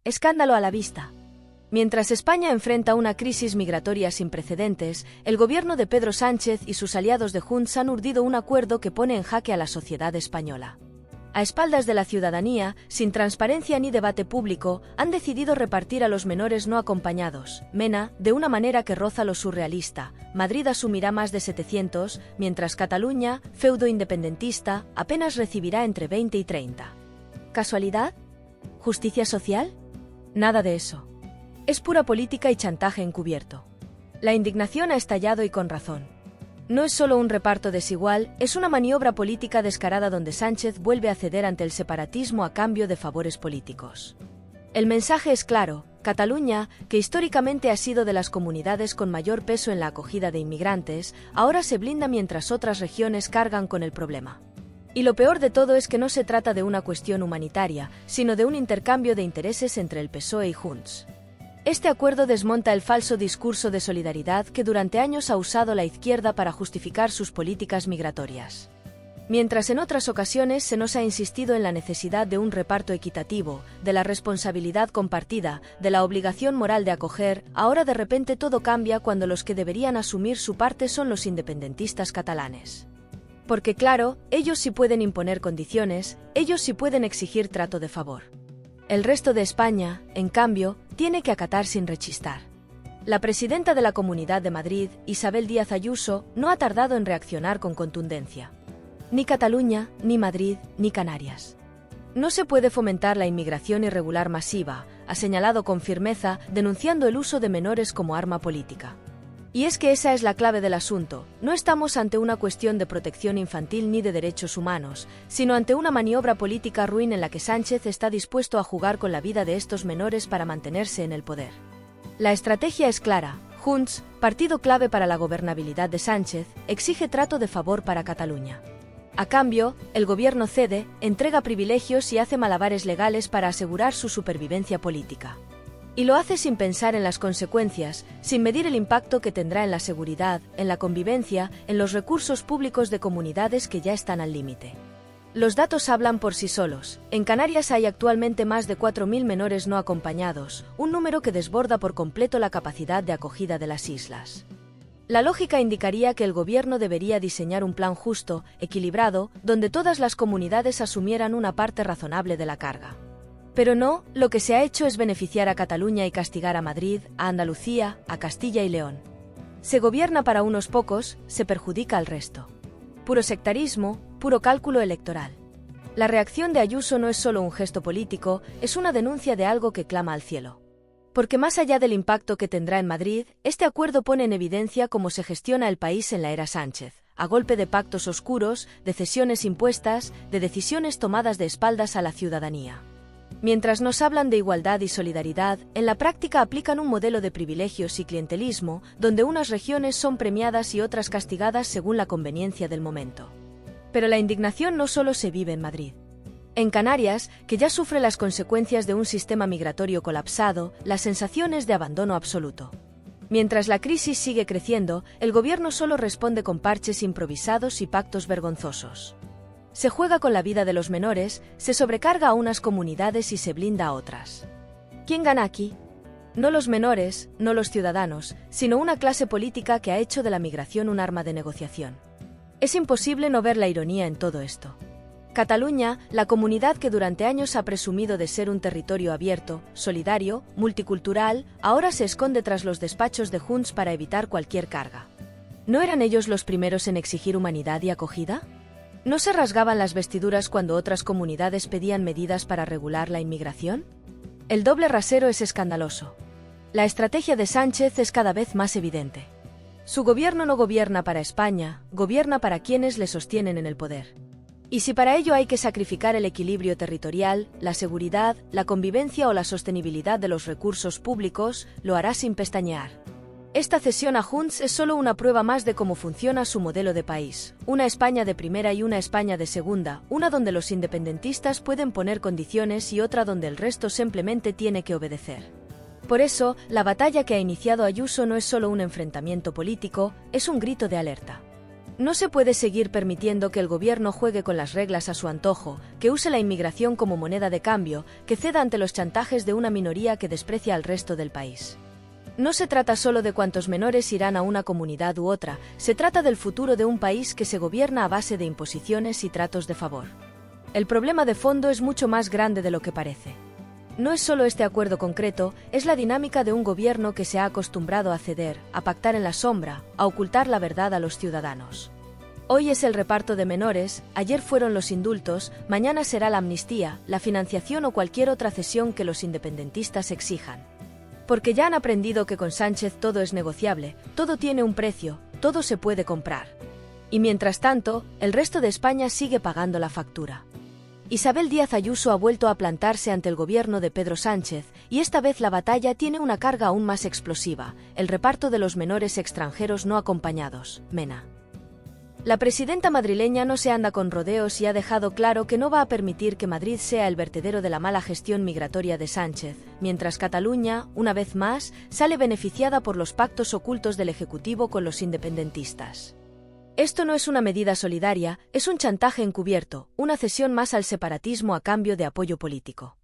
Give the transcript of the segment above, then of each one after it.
Escándalo a la vista. Mientras España enfrenta una crisis migratoria sin precedentes, el gobierno de Pedro Sánchez y sus aliados de Junts han urdido un acuerdo que pone en jaque a la sociedad española. A espaldas de la ciudadanía, sin transparencia ni debate público, han decidido repartir a los menores no acompañados, MENA, de una manera que roza lo surrealista. Madrid asumirá más de 700, mientras Cataluña, feudo independentista, apenas recibirá entre 20 y 30. ¿Casualidad? ¿Justicia social? Nada de eso. Es pura política y chantaje encubierto. La indignación ha estallado y con razón. No es solo un reparto desigual, es una maniobra política descarada donde Sánchez vuelve a ceder ante el separatismo a cambio de favores políticos. El mensaje es claro: Cataluña, que históricamente ha sido de las comunidades con mayor peso en la acogida de inmigrantes, ahora se blinda mientras otras regiones cargan con el problema. Y lo peor de todo es que no se trata de una cuestión humanitaria, sino de un intercambio de intereses entre el PSOE y Junts. Este acuerdo desmonta el falso discurso de solidaridad que durante años ha usado la izquierda para justificar sus políticas migratorias. Mientras en otras ocasiones se nos ha insistido en la necesidad de un reparto equitativo, de la responsabilidad compartida, de la obligación moral de acoger, ahora de repente todo cambia cuando los que deberían asumir su parte son los independentistas catalanes. Porque claro, ellos sí pueden imponer condiciones, ellos sí pueden exigir trato de favor. El resto de España, en cambio, tiene que acatar sin rechistar. La presidenta de la Comunidad de Madrid, Isabel Díaz Ayuso, no ha tardado en reaccionar con contundencia. Ni Cataluña, ni Madrid, ni Canarias. No se puede fomentar la inmigración irregular masiva, ha señalado con firmeza, denunciando el uso de menores como arma política. Y es que esa es la clave del asunto: no estamos ante una cuestión de protección infantil ni de derechos humanos, sino ante una maniobra política ruin en la que Sánchez está dispuesto a jugar con la vida de estos menores para mantenerse en el poder. La estrategia es clara: Junts, partido clave para la gobernabilidad de Sánchez, exige trato de favor para Cataluña. A cambio, el gobierno cede, entrega privilegios y hace malabares legales para asegurar su supervivencia política. Y lo hace sin pensar en las consecuencias, sin medir el impacto que tendrá en la seguridad, en la convivencia, en los recursos públicos de comunidades que ya están al límite. Los datos hablan por sí solos. En Canarias hay actualmente más de 4.000 menores no acompañados, un número que desborda por completo la capacidad de acogida de las islas. La lógica indicaría que el gobierno debería diseñar un plan justo, equilibrado, donde todas las comunidades asumieran una parte razonable de la carga. Pero no, lo que se ha hecho es beneficiar a Cataluña y castigar a Madrid, a Andalucía, a Castilla y León. Se gobierna para unos pocos, se perjudica al resto. Puro sectarismo, puro cálculo electoral. La reacción de Ayuso no es solo un gesto político, es una denuncia de algo que clama al cielo. Porque más allá del impacto que tendrá en Madrid, este acuerdo pone en evidencia cómo se gestiona el país en la era Sánchez, a golpe de pactos oscuros, de cesiones impuestas, de decisiones tomadas de espaldas a la ciudadanía. Mientras nos hablan de igualdad y solidaridad, en la práctica aplican un modelo de privilegios y clientelismo, donde unas regiones son premiadas y otras castigadas según la conveniencia del momento. Pero la indignación no solo se vive en Madrid. En Canarias, que ya sufre las consecuencias de un sistema migratorio colapsado, la sensación es de abandono absoluto. Mientras la crisis sigue creciendo, el gobierno solo responde con parches improvisados y pactos vergonzosos. Se juega con la vida de los menores, se sobrecarga a unas comunidades y se blinda a otras. ¿Quién gana aquí? No los menores, no los ciudadanos, sino una clase política que ha hecho de la migración un arma de negociación. Es imposible no ver la ironía en todo esto. Cataluña, la comunidad que durante años ha presumido de ser un territorio abierto, solidario, multicultural, ahora se esconde tras los despachos de Junts para evitar cualquier carga. ¿No eran ellos los primeros en exigir humanidad y acogida? ¿No se rasgaban las vestiduras cuando otras comunidades pedían medidas para regular la inmigración? El doble rasero es escandaloso. La estrategia de Sánchez es cada vez más evidente. Su gobierno no gobierna para España, gobierna para quienes le sostienen en el poder. Y si para ello hay que sacrificar el equilibrio territorial, la seguridad, la convivencia o la sostenibilidad de los recursos públicos, lo hará sin pestañear. Esta cesión a Junts es solo una prueba más de cómo funciona su modelo de país, una España de primera y una España de segunda, una donde los independentistas pueden poner condiciones y otra donde el resto simplemente tiene que obedecer. Por eso, la batalla que ha iniciado Ayuso no es solo un enfrentamiento político, es un grito de alerta. No se puede seguir permitiendo que el gobierno juegue con las reglas a su antojo, que use la inmigración como moneda de cambio, que ceda ante los chantajes de una minoría que desprecia al resto del país. No se trata solo de cuántos menores irán a una comunidad u otra, se trata del futuro de un país que se gobierna a base de imposiciones y tratos de favor. El problema de fondo es mucho más grande de lo que parece. No es solo este acuerdo concreto, es la dinámica de un gobierno que se ha acostumbrado a ceder, a pactar en la sombra, a ocultar la verdad a los ciudadanos. Hoy es el reparto de menores, ayer fueron los indultos, mañana será la amnistía, la financiación o cualquier otra cesión que los independentistas exijan. Porque ya han aprendido que con Sánchez todo es negociable, todo tiene un precio, todo se puede comprar. Y mientras tanto, el resto de España sigue pagando la factura. Isabel Díaz Ayuso ha vuelto a plantarse ante el gobierno de Pedro Sánchez, y esta vez la batalla tiene una carga aún más explosiva, el reparto de los menores extranjeros no acompañados, MENA. La presidenta madrileña no se anda con rodeos y ha dejado claro que no va a permitir que Madrid sea el vertedero de la mala gestión migratoria de Sánchez, mientras Cataluña, una vez más, sale beneficiada por los pactos ocultos del Ejecutivo con los independentistas. Esto no es una medida solidaria, es un chantaje encubierto, una cesión más al separatismo a cambio de apoyo político.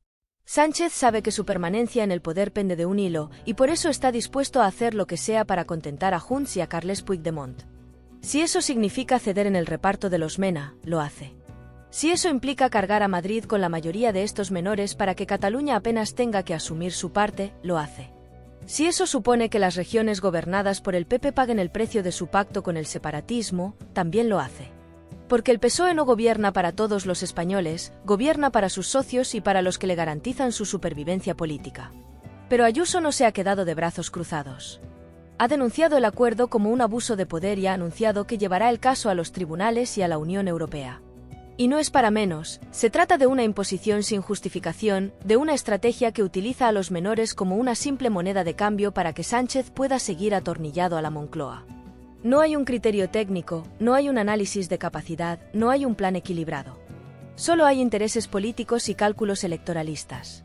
Sánchez sabe que su permanencia en el poder pende de un hilo, y por eso está dispuesto a hacer lo que sea para contentar a Junts y a Carles Puigdemont. Si eso significa ceder en el reparto de los MENA, lo hace. Si eso implica cargar a Madrid con la mayoría de estos menores para que Cataluña apenas tenga que asumir su parte, lo hace. Si eso supone que las regiones gobernadas por el PP paguen el precio de su pacto con el separatismo, también lo hace. Porque el PSOE no gobierna para todos los españoles, gobierna para sus socios y para los que le garantizan su supervivencia política. Pero Ayuso no se ha quedado de brazos cruzados. Ha denunciado el acuerdo como un abuso de poder y ha anunciado que llevará el caso a los tribunales y a la Unión Europea. Y no es para menos, se trata de una imposición sin justificación, de una estrategia que utiliza a los menores como una simple moneda de cambio para que Sánchez pueda seguir atornillado a la Moncloa. No hay un criterio técnico, no hay un análisis de capacidad, no hay un plan equilibrado. Solo hay intereses políticos y cálculos electoralistas.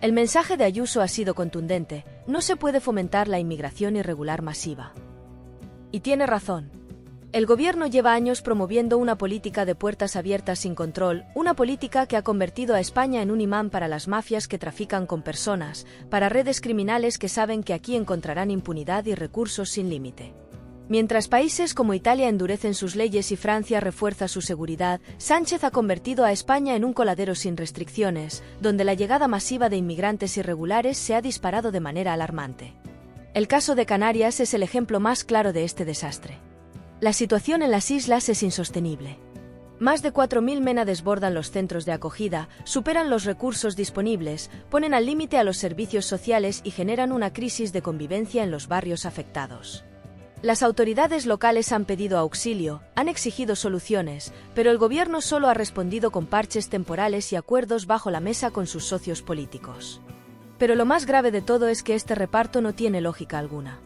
El mensaje de Ayuso ha sido contundente, no se puede fomentar la inmigración irregular masiva. Y tiene razón. El gobierno lleva años promoviendo una política de puertas abiertas sin control, una política que ha convertido a España en un imán para las mafias que trafican con personas, para redes criminales que saben que aquí encontrarán impunidad y recursos sin límite. Mientras países como Italia endurecen sus leyes y Francia refuerza su seguridad, Sánchez ha convertido a España en un coladero sin restricciones, donde la llegada masiva de inmigrantes irregulares se ha disparado de manera alarmante. El caso de Canarias es el ejemplo más claro de este desastre. La situación en las islas es insostenible. Más de 4.000 MENA desbordan los centros de acogida, superan los recursos disponibles, ponen al límite a los servicios sociales y generan una crisis de convivencia en los barrios afectados. Las autoridades locales han pedido auxilio, han exigido soluciones, pero el gobierno solo ha respondido con parches temporales y acuerdos bajo la mesa con sus socios políticos. Pero lo más grave de todo es que este reparto no tiene lógica alguna.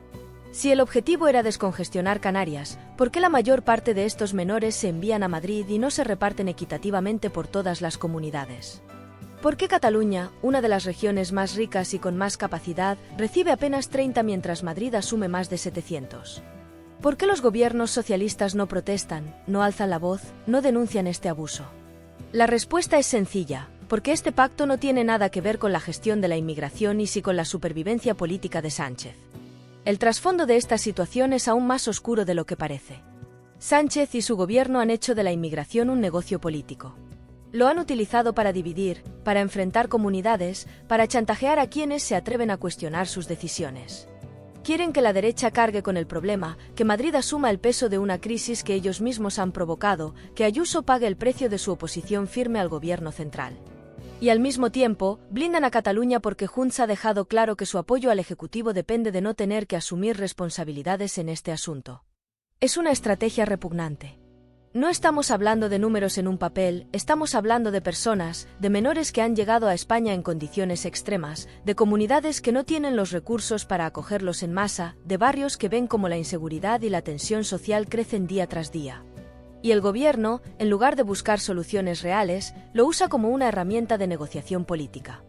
Si el objetivo era descongestionar Canarias, ¿por qué la mayor parte de estos menores se envían a Madrid y no se reparten equitativamente por todas las comunidades? ¿Por qué Cataluña, una de las regiones más ricas y con más capacidad, recibe apenas 30 mientras Madrid asume más de 700? ¿Por qué los gobiernos socialistas no protestan, no alzan la voz, no denuncian este abuso? La respuesta es sencilla, porque este pacto no tiene nada que ver con la gestión de la inmigración y sí con la supervivencia política de Sánchez. El trasfondo de esta situación es aún más oscuro de lo que parece. Sánchez y su gobierno han hecho de la inmigración un negocio político. Lo han utilizado para dividir, para enfrentar comunidades, para chantajear a quienes se atreven a cuestionar sus decisiones. Quieren que la derecha cargue con el problema, que Madrid asuma el peso de una crisis que ellos mismos han provocado, que Ayuso pague el precio de su oposición firme al gobierno central. Y al mismo tiempo, blindan a Cataluña porque Junts ha dejado claro que su apoyo al Ejecutivo depende de no tener que asumir responsabilidades en este asunto. Es una estrategia repugnante. No estamos hablando de números en un papel, estamos hablando de personas, de menores que han llegado a España en condiciones extremas, de comunidades que no tienen los recursos para acogerlos en masa, de barrios que ven cómo la inseguridad y la tensión social crecen día tras día. Y el gobierno, en lugar de buscar soluciones reales, lo usa como una herramienta de negociación política.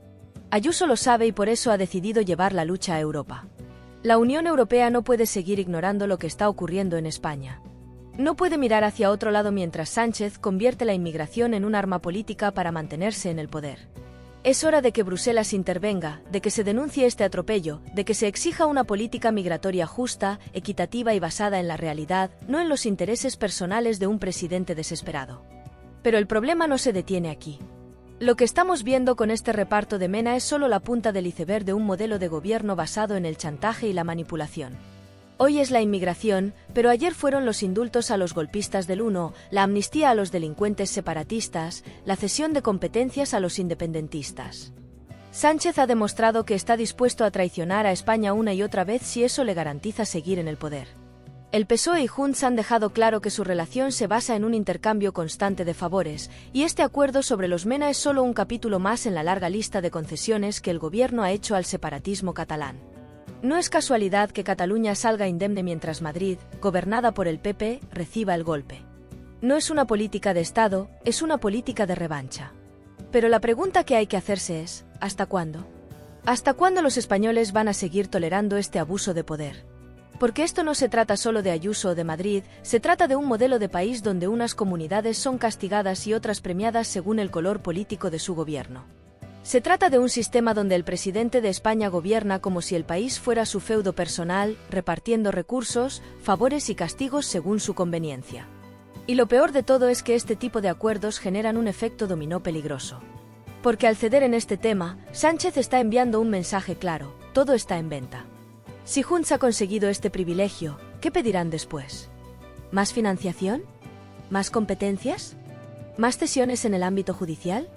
Ayuso lo sabe y por eso ha decidido llevar la lucha a Europa. La Unión Europea no puede seguir ignorando lo que está ocurriendo en España. No puede mirar hacia otro lado mientras Sánchez convierte la inmigración en un arma política para mantenerse en el poder. Es hora de que Bruselas intervenga, de que se denuncie este atropello, de que se exija una política migratoria justa, equitativa y basada en la realidad, no en los intereses personales de un presidente desesperado. Pero el problema no se detiene aquí. Lo que estamos viendo con este reparto de Mena es solo la punta del iceberg de un modelo de gobierno basado en el chantaje y la manipulación. Hoy es la inmigración, pero ayer fueron los indultos a los golpistas del 1, la amnistía a los delincuentes separatistas, la cesión de competencias a los independentistas. Sánchez ha demostrado que está dispuesto a traicionar a España una y otra vez si eso le garantiza seguir en el poder. El PSOE y Junts han dejado claro que su relación se basa en un intercambio constante de favores, y este acuerdo sobre los Mena es solo un capítulo más en la larga lista de concesiones que el gobierno ha hecho al separatismo catalán. No es casualidad que Cataluña salga indemne mientras Madrid, gobernada por el PP, reciba el golpe. No es una política de Estado, es una política de revancha. Pero la pregunta que hay que hacerse es, ¿hasta cuándo? ¿Hasta cuándo los españoles van a seguir tolerando este abuso de poder? Porque esto no se trata solo de Ayuso o de Madrid, se trata de un modelo de país donde unas comunidades son castigadas y otras premiadas según el color político de su gobierno. Se trata de un sistema donde el presidente de España gobierna como si el país fuera su feudo personal, repartiendo recursos, favores y castigos según su conveniencia. Y lo peor de todo es que este tipo de acuerdos generan un efecto dominó peligroso. Porque al ceder en este tema, Sánchez está enviando un mensaje claro: todo está en venta. Si Junts ha conseguido este privilegio, ¿qué pedirán después? ¿Más financiación? ¿Más competencias? ¿Más cesiones en el ámbito judicial?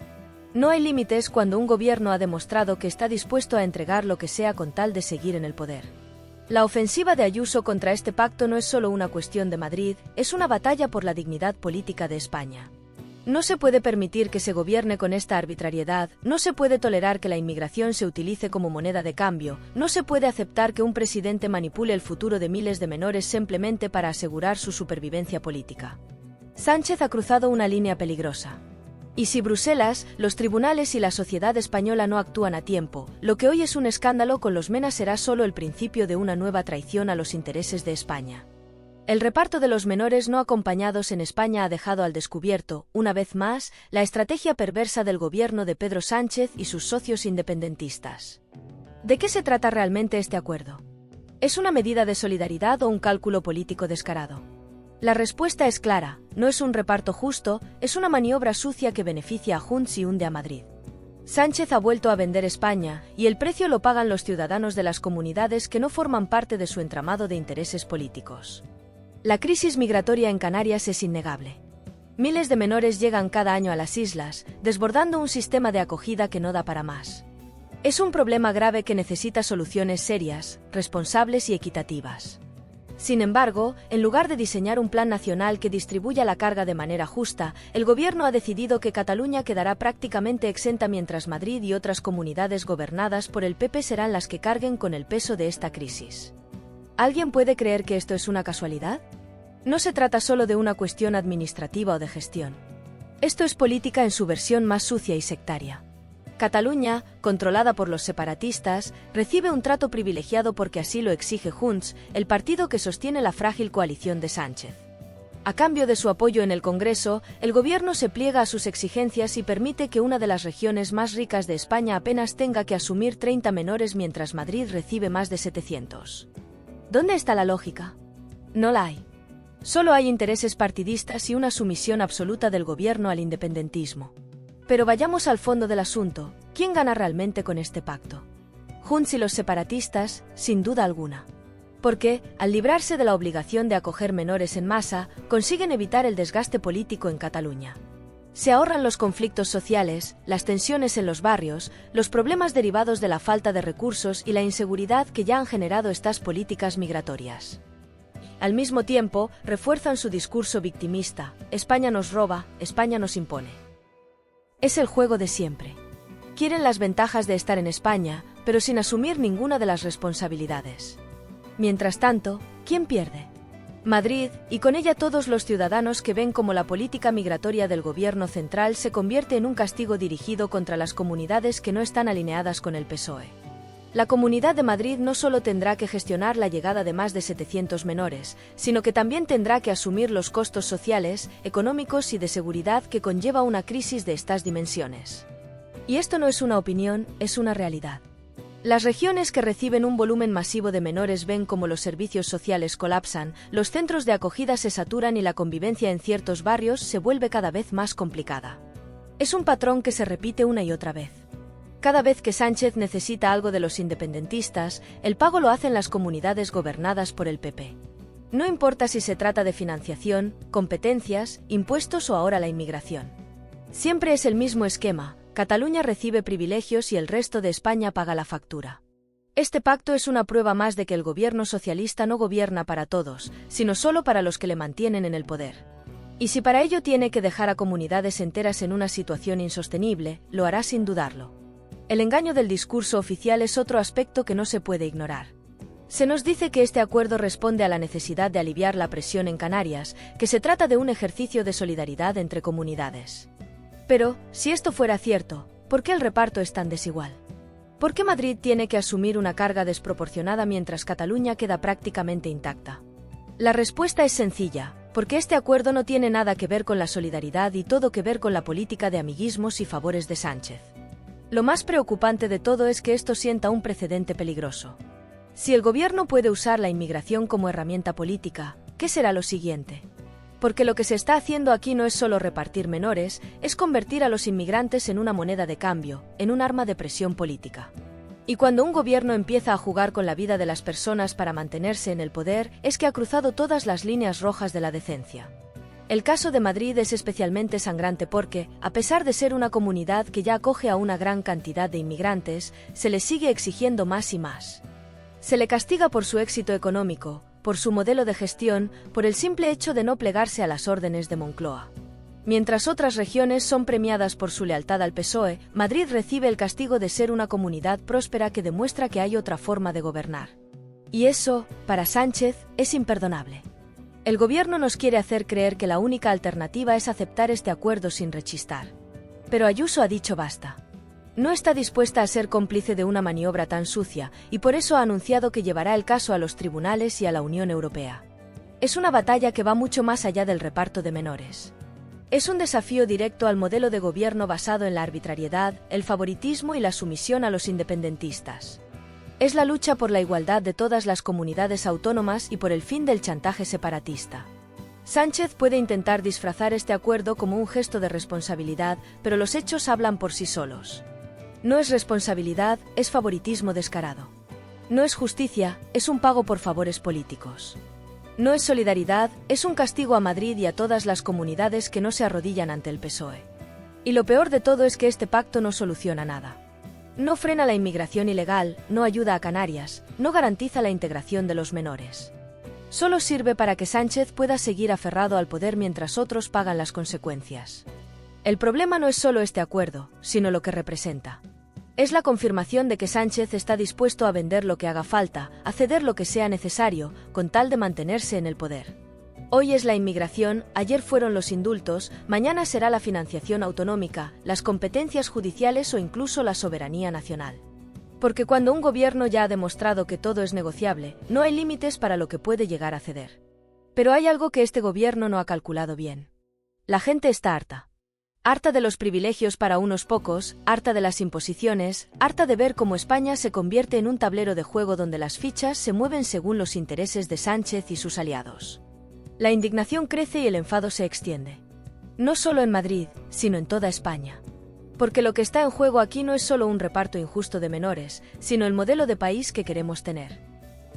No hay límites cuando un gobierno ha demostrado que está dispuesto a entregar lo que sea con tal de seguir en el poder. La ofensiva de Ayuso contra este pacto no es solo una cuestión de Madrid, es una batalla por la dignidad política de España. No se puede permitir que se gobierne con esta arbitrariedad, no se puede tolerar que la inmigración se utilice como moneda de cambio, no se puede aceptar que un presidente manipule el futuro de miles de menores simplemente para asegurar su supervivencia política. Sánchez ha cruzado una línea peligrosa. Y si Bruselas, los tribunales y la sociedad española no actúan a tiempo, lo que hoy es un escándalo con los Mena será solo el principio de una nueva traición a los intereses de España. El reparto de los menores no acompañados en España ha dejado al descubierto, una vez más, la estrategia perversa del gobierno de Pedro Sánchez y sus socios independentistas. ¿De qué se trata realmente este acuerdo? ¿Es una medida de solidaridad o un cálculo político descarado? La respuesta es clara: no es un reparto justo, es una maniobra sucia que beneficia a Junts y hunde a Madrid. Sánchez ha vuelto a vender España, y el precio lo pagan los ciudadanos de las comunidades que no forman parte de su entramado de intereses políticos. La crisis migratoria en Canarias es innegable. Miles de menores llegan cada año a las islas, desbordando un sistema de acogida que no da para más. Es un problema grave que necesita soluciones serias, responsables y equitativas. Sin embargo, en lugar de diseñar un plan nacional que distribuya la carga de manera justa, el gobierno ha decidido que Cataluña quedará prácticamente exenta mientras Madrid y otras comunidades gobernadas por el PP serán las que carguen con el peso de esta crisis. ¿Alguien puede creer que esto es una casualidad? No se trata solo de una cuestión administrativa o de gestión. Esto es política en su versión más sucia y sectaria. Cataluña, controlada por los separatistas, recibe un trato privilegiado porque así lo exige Junts, el partido que sostiene la frágil coalición de Sánchez. A cambio de su apoyo en el Congreso, el gobierno se pliega a sus exigencias y permite que una de las regiones más ricas de España apenas tenga que asumir 30 menores mientras Madrid recibe más de 700. ¿Dónde está la lógica? No la hay. Solo hay intereses partidistas y una sumisión absoluta del gobierno al independentismo. Pero vayamos al fondo del asunto: ¿quién gana realmente con este pacto? Junts y los separatistas, sin duda alguna. Porque, al librarse de la obligación de acoger menores en masa, consiguen evitar el desgaste político en Cataluña. Se ahorran los conflictos sociales, las tensiones en los barrios, los problemas derivados de la falta de recursos y la inseguridad que ya han generado estas políticas migratorias. Al mismo tiempo, refuerzan su discurso victimista: España nos roba, España nos impone. Es el juego de siempre. Quieren las ventajas de estar en España, pero sin asumir ninguna de las responsabilidades. Mientras tanto, ¿quién pierde? Madrid, y con ella todos los ciudadanos que ven cómo la política migratoria del gobierno central se convierte en un castigo dirigido contra las comunidades que no están alineadas con el PSOE. La Comunidad de Madrid no solo tendrá que gestionar la llegada de más de 700 menores, sino que también tendrá que asumir los costos sociales, económicos y de seguridad que conlleva una crisis de estas dimensiones. Y esto no es una opinión, es una realidad. Las regiones que reciben un volumen masivo de menores ven cómo los servicios sociales colapsan, los centros de acogida se saturan y la convivencia en ciertos barrios se vuelve cada vez más complicada. Es un patrón que se repite una y otra vez. Cada vez que Sánchez necesita algo de los independentistas, el pago lo hacen las comunidades gobernadas por el PP. No importa si se trata de financiación, competencias, impuestos o ahora la inmigración. Siempre es el mismo esquema: Cataluña recibe privilegios y el resto de España paga la factura. Este pacto es una prueba más de que el gobierno socialista no gobierna para todos, sino solo para los que le mantienen en el poder. Y si para ello tiene que dejar a comunidades enteras en una situación insostenible, lo hará sin dudarlo. El engaño del discurso oficial es otro aspecto que no se puede ignorar. Se nos dice que este acuerdo responde a la necesidad de aliviar la presión en Canarias, que se trata de un ejercicio de solidaridad entre comunidades. Pero, si esto fuera cierto, ¿por qué el reparto es tan desigual? ¿Por qué Madrid tiene que asumir una carga desproporcionada mientras Cataluña queda prácticamente intacta? La respuesta es sencilla: porque este acuerdo no tiene nada que ver con la solidaridad y todo que ver con la política de amiguismos y favores de Sánchez. Lo más preocupante de todo es que esto sienta un precedente peligroso. Si el gobierno puede usar la inmigración como herramienta política, ¿qué será lo siguiente? Porque lo que se está haciendo aquí no es solo repartir menores, es convertir a los inmigrantes en una moneda de cambio, en un arma de presión política. Y cuando un gobierno empieza a jugar con la vida de las personas para mantenerse en el poder, es que ha cruzado todas las líneas rojas de la decencia. El caso de Madrid es especialmente sangrante porque, a pesar de ser una comunidad que ya acoge a una gran cantidad de inmigrantes, se le sigue exigiendo más y más. Se le castiga por su éxito económico, por su modelo de gestión, por el simple hecho de no plegarse a las órdenes de Moncloa. Mientras otras regiones son premiadas por su lealtad al PSOE, Madrid recibe el castigo de ser una comunidad próspera que demuestra que hay otra forma de gobernar. Y eso, para Sánchez, es imperdonable. El gobierno nos quiere hacer creer que la única alternativa es aceptar este acuerdo sin rechistar. Pero Ayuso ha dicho basta. No está dispuesta a ser cómplice de una maniobra tan sucia, y por eso ha anunciado que llevará el caso a los tribunales y a la Unión Europea. Es una batalla que va mucho más allá del reparto de menores. Es un desafío directo al modelo de gobierno basado en la arbitrariedad, el favoritismo y la sumisión a los independentistas. Es la lucha por la igualdad de todas las comunidades autónomas y por el fin del chantaje separatista. Sánchez puede intentar disfrazar este acuerdo como un gesto de responsabilidad, pero los hechos hablan por sí solos. No es responsabilidad, es favoritismo descarado. No es justicia, es un pago por favores políticos. No es solidaridad, es un castigo a Madrid y a todas las comunidades que no se arrodillan ante el PSOE. Y lo peor de todo es que este pacto no soluciona nada. No frena la inmigración ilegal, no ayuda a Canarias, no garantiza la integración de los menores. Solo sirve para que Sánchez pueda seguir aferrado al poder mientras otros pagan las consecuencias. El problema no es solo este acuerdo, sino lo que representa. Es la confirmación de que Sánchez está dispuesto a vender lo que haga falta, a ceder lo que sea necesario, con tal de mantenerse en el poder. Hoy es la inmigración, ayer fueron los indultos, mañana será la financiación autonómica, las competencias judiciales o incluso la soberanía nacional. Porque cuando un gobierno ya ha demostrado que todo es negociable, no hay límites para lo que puede llegar a ceder. Pero hay algo que este gobierno no ha calculado bien. La gente está harta. Harta de los privilegios para unos pocos, harta de las imposiciones, harta de ver cómo España se convierte en un tablero de juego donde las fichas se mueven según los intereses de Sánchez y sus aliados. La indignación crece y el enfado se extiende. No solo en Madrid, sino en toda España. Porque lo que está en juego aquí no es solo un reparto injusto de menores, sino el modelo de país que queremos tener.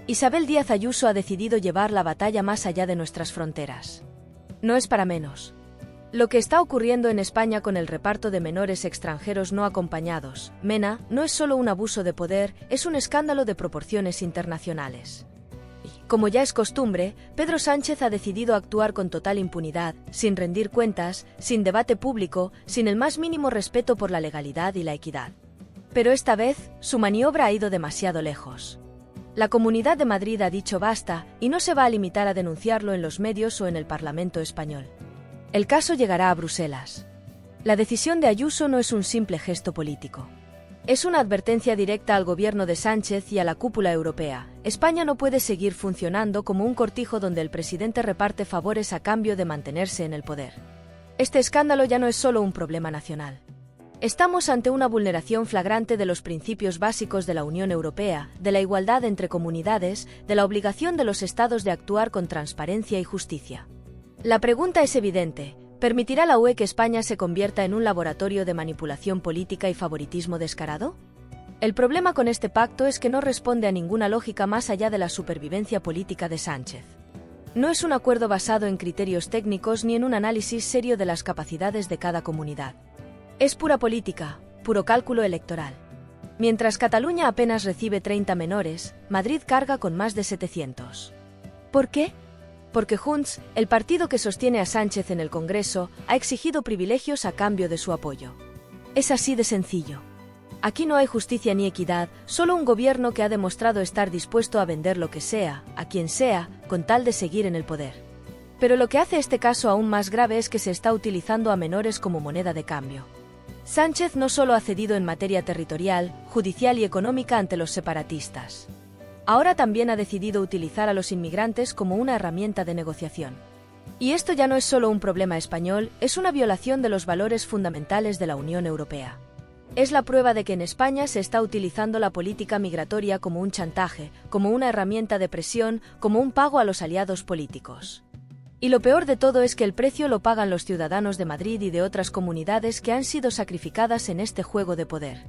Isabel Díaz Ayuso ha decidido llevar la batalla más allá de nuestras fronteras. No es para menos. Lo que está ocurriendo en España con el reparto de menores extranjeros no acompañados, MENA, no es solo un abuso de poder, es un escándalo de proporciones internacionales. Como ya es costumbre, Pedro Sánchez ha decidido actuar con total impunidad, sin rendir cuentas, sin debate público, sin el más mínimo respeto por la legalidad y la equidad. Pero esta vez, su maniobra ha ido demasiado lejos. La Comunidad de Madrid ha dicho basta, y no se va a limitar a denunciarlo en los medios o en el Parlamento español. El caso llegará a Bruselas. La decisión de Ayuso no es un simple gesto político. Es una advertencia directa al gobierno de Sánchez y a la cúpula europea. España no puede seguir funcionando como un cortijo donde el presidente reparte favores a cambio de mantenerse en el poder. Este escándalo ya no es solo un problema nacional. Estamos ante una vulneración flagrante de los principios básicos de la Unión Europea, de la igualdad entre comunidades, de la obligación de los Estados de actuar con transparencia y justicia. La pregunta es evidente. ¿Permitirá la UE que España se convierta en un laboratorio de manipulación política y favoritismo descarado? El problema con este pacto es que no responde a ninguna lógica más allá de la supervivencia política de Sánchez. No es un acuerdo basado en criterios técnicos ni en un análisis serio de las capacidades de cada comunidad. Es pura política, puro cálculo electoral. Mientras Cataluña apenas recibe 30 menores, Madrid carga con más de 700. ¿Por qué? Porque Junts, el partido que sostiene a Sánchez en el Congreso, ha exigido privilegios a cambio de su apoyo. Es así de sencillo. Aquí no hay justicia ni equidad, solo un gobierno que ha demostrado estar dispuesto a vender lo que sea, a quien sea, con tal de seguir en el poder. Pero lo que hace este caso aún más grave es que se está utilizando a menores como moneda de cambio. Sánchez no solo ha cedido en materia territorial, judicial y económica ante los separatistas. Ahora también ha decidido utilizar a los inmigrantes como una herramienta de negociación. Y esto ya no es solo un problema español, es una violación de los valores fundamentales de la Unión Europea. Es la prueba de que en España se está utilizando la política migratoria como un chantaje, como una herramienta de presión, como un pago a los aliados políticos. Y lo peor de todo es que el precio lo pagan los ciudadanos de Madrid y de otras comunidades que han sido sacrificadas en este juego de poder.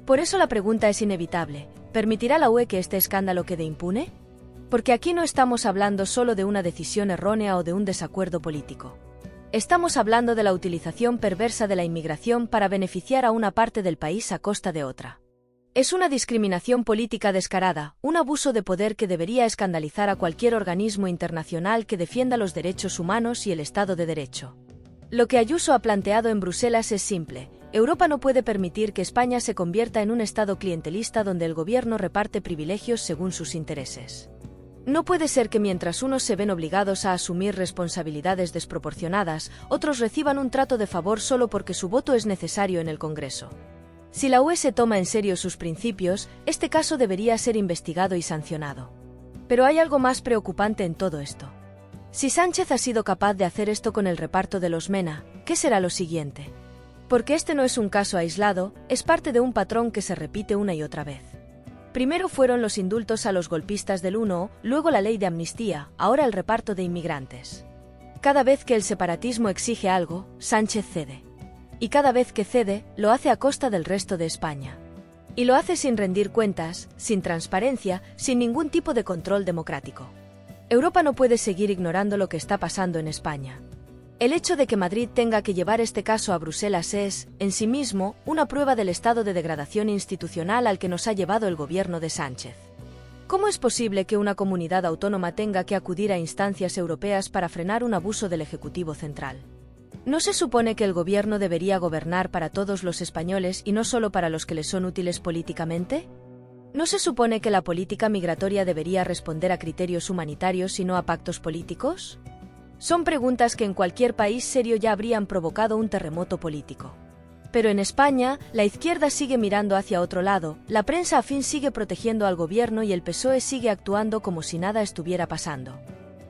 Por eso la pregunta es inevitable. ¿Permitirá la UE que este escándalo quede impune? Porque aquí no estamos hablando solo de una decisión errónea o de un desacuerdo político. Estamos hablando de la utilización perversa de la inmigración para beneficiar a una parte del país a costa de otra. Es una discriminación política descarada, un abuso de poder que debería escandalizar a cualquier organismo internacional que defienda los derechos humanos y el Estado de Derecho. Lo que Ayuso ha planteado en Bruselas es simple. Europa no puede permitir que España se convierta en un Estado clientelista donde el gobierno reparte privilegios según sus intereses. No puede ser que mientras unos se ven obligados a asumir responsabilidades desproporcionadas, otros reciban un trato de favor solo porque su voto es necesario en el Congreso. Si la UE se toma en serio sus principios, este caso debería ser investigado y sancionado. Pero hay algo más preocupante en todo esto. Si Sánchez ha sido capaz de hacer esto con el reparto de los MENA, ¿qué será lo siguiente? Porque este no es un caso aislado, es parte de un patrón que se repite una y otra vez. Primero fueron los indultos a los golpistas del 1, luego la ley de amnistía, ahora el reparto de inmigrantes. Cada vez que el separatismo exige algo, Sánchez cede. Y cada vez que cede, lo hace a costa del resto de España. Y lo hace sin rendir cuentas, sin transparencia, sin ningún tipo de control democrático. Europa no puede seguir ignorando lo que está pasando en España. El hecho de que Madrid tenga que llevar este caso a Bruselas es, en sí mismo, una prueba del estado de degradación institucional al que nos ha llevado el gobierno de Sánchez. ¿Cómo es posible que una comunidad autónoma tenga que acudir a instancias europeas para frenar un abuso del Ejecutivo Central? ¿No se supone que el gobierno debería gobernar para todos los españoles y no solo para los que les son útiles políticamente? ¿No se supone que la política migratoria debería responder a criterios humanitarios y no a pactos políticos? Son preguntas que en cualquier país serio ya habrían provocado un terremoto político. Pero en España, la izquierda sigue mirando hacia otro lado, la prensa afín sigue protegiendo al gobierno y el PSOE sigue actuando como si nada estuviera pasando.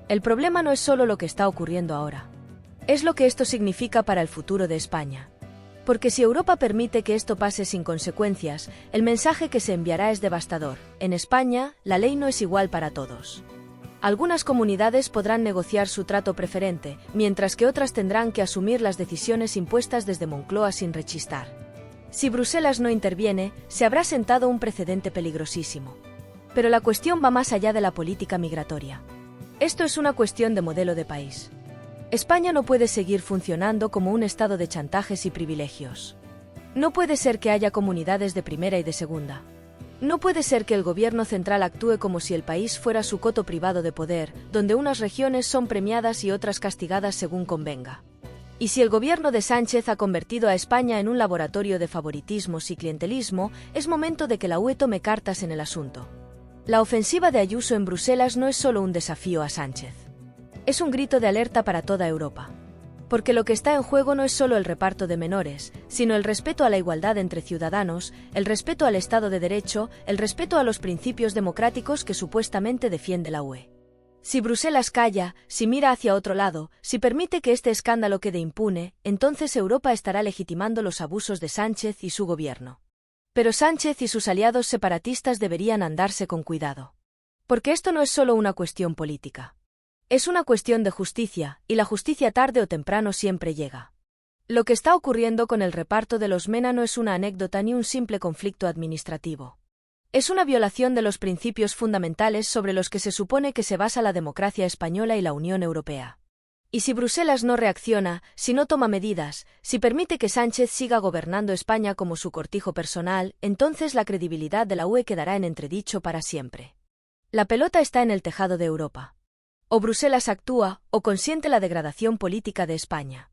El problema no es solo lo que está ocurriendo ahora. Es lo que esto significa para el futuro de España. Porque si Europa permite que esto pase sin consecuencias, el mensaje que se enviará es devastador. En España, la ley no es igual para todos. Algunas comunidades podrán negociar su trato preferente, mientras que otras tendrán que asumir las decisiones impuestas desde Moncloa sin rechistar. Si Bruselas no interviene, se habrá sentado un precedente peligrosísimo. Pero la cuestión va más allá de la política migratoria. Esto es una cuestión de modelo de país. España no puede seguir funcionando como un estado de chantajes y privilegios. No puede ser que haya comunidades de primera y de segunda. No puede ser que el gobierno central actúe como si el país fuera su coto privado de poder, donde unas regiones son premiadas y otras castigadas según convenga. Y si el gobierno de Sánchez ha convertido a España en un laboratorio de favoritismos y clientelismo, es momento de que la UE tome cartas en el asunto. La ofensiva de Ayuso en Bruselas no es solo un desafío a Sánchez. Es un grito de alerta para toda Europa. Porque lo que está en juego no es solo el reparto de menores, sino el respeto a la igualdad entre ciudadanos, el respeto al Estado de Derecho, el respeto a los principios democráticos que supuestamente defiende la UE. Si Bruselas calla, si mira hacia otro lado, si permite que este escándalo quede impune, entonces Europa estará legitimando los abusos de Sánchez y su gobierno. Pero Sánchez y sus aliados separatistas deberían andarse con cuidado. Porque esto no es solo una cuestión política. Es una cuestión de justicia, y la justicia tarde o temprano siempre llega. Lo que está ocurriendo con el reparto de los MENA no es una anécdota ni un simple conflicto administrativo. Es una violación de los principios fundamentales sobre los que se supone que se basa la democracia española y la Unión Europea. Y si Bruselas no reacciona, si no toma medidas, si permite que Sánchez siga gobernando España como su cortijo personal, entonces la credibilidad de la UE quedará en entredicho para siempre. La pelota está en el tejado de Europa. O Bruselas actúa, o consiente la degradación política de España.